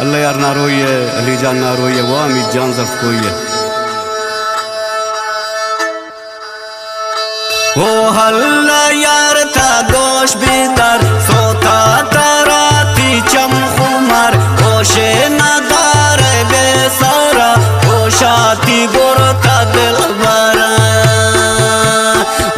अल्लाह यार ना रोइए, अली जान ना रोइए, वो अमीर जान जफ्त कोई है। ओ हल्ला यार था गोश बिदर सोता तराती चम खुमार ओशे नदार बेसरा ओशाती बुरता दिलबरा।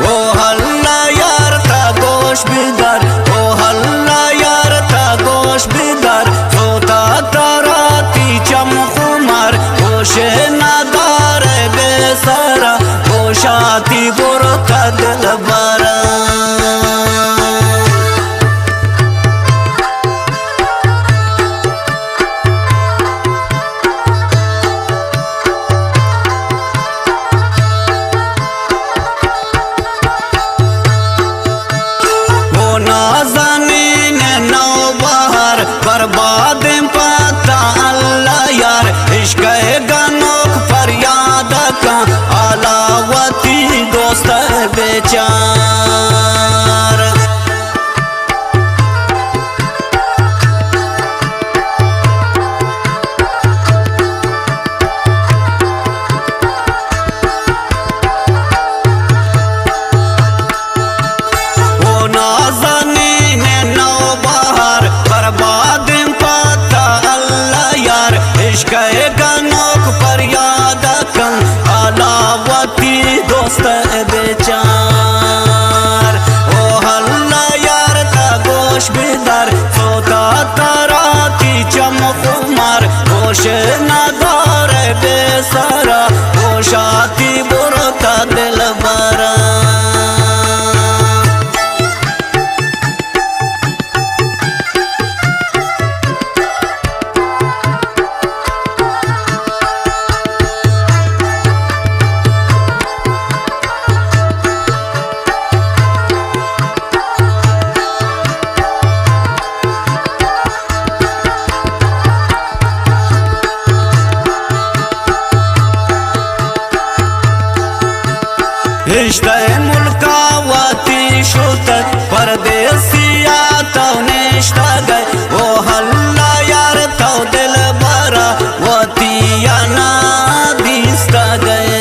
ओ हल्ला यार था गोश बिदर, ओ हल्ला यार था गोश बिदर सोता तराती चम खुमार ओशे नदार बेसरा ओशाती बुरता दिलबरा। वो नाज़नीन नौ बहार बर्बाद पता अल्लाह यार इश्क़ गनोक फरियाद का अलावती दोस्त बेचार। वो नाज़नीन नौ बहार बर्बाद पता अल्लाह यार इश्क़ गनोक फरियाद का अलावती दोस्त बेचार। ओ हल्ला यार था गोश बिदर सोता तराती चम खुमार गोश नदार बेसरा ओशाती बुरता दिलबरा। रिश्ते मुल्कावती शुतत परदेसिया तो निश्ता गए। वो हल्ला यार तो दिल बरा वतिया ना दिस्ता गए।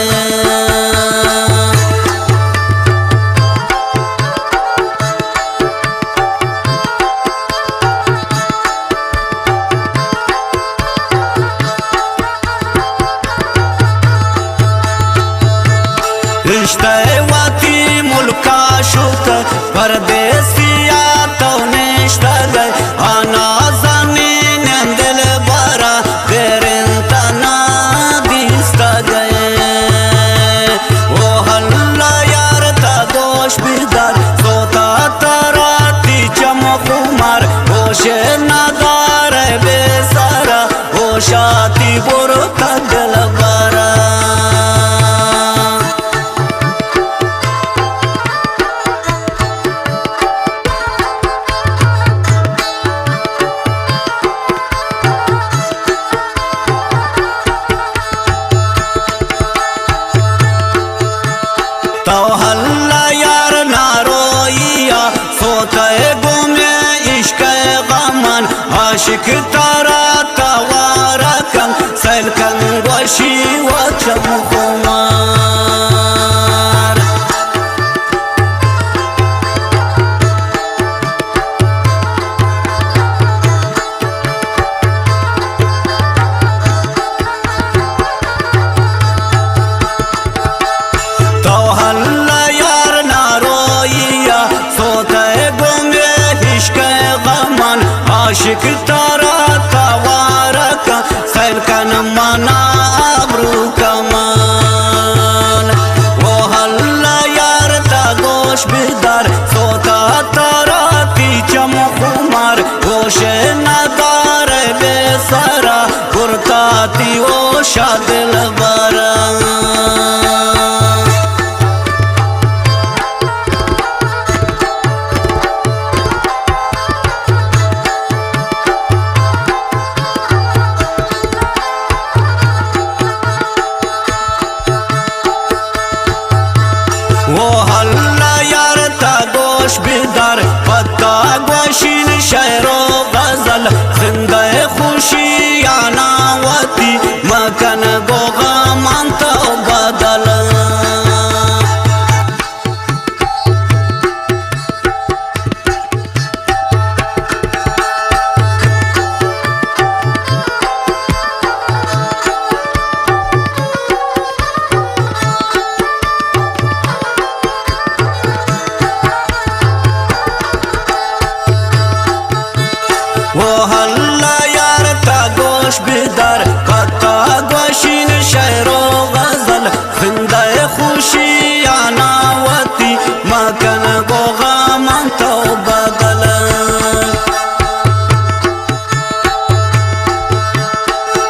रिश्ते वाती मुल्का शुत परदेसिया तो निश्ता गए। आना ज़मीन दिल बरा बेरिंता ना दिस्ता गए। वो हल्ला यार था गोश बिदर सोता तराती चम खुमार ओशे नदार बेसरा ओशाती बुरता दिलबरा। तो हल्ला यार ना रोइया सोते गुमे इश्क़ गमन आशिक तारा तवारा कं सैल कं वशी व चम खुमार। तो हल्ला यार ना रोइया सोते गुमे इश्क़ गमन आशिक तारा तवारा का सैल कन मना अब्रू कमान। वो हल्ला यार था गोश बिदर सोता तराती चम खुमार गोशे नदार बेसरा बुरताती ओशा दिलबरा। वो हल्ला यार था गोश बिदर पत्ता गोशीन शेरो गजल जिंदा खुशी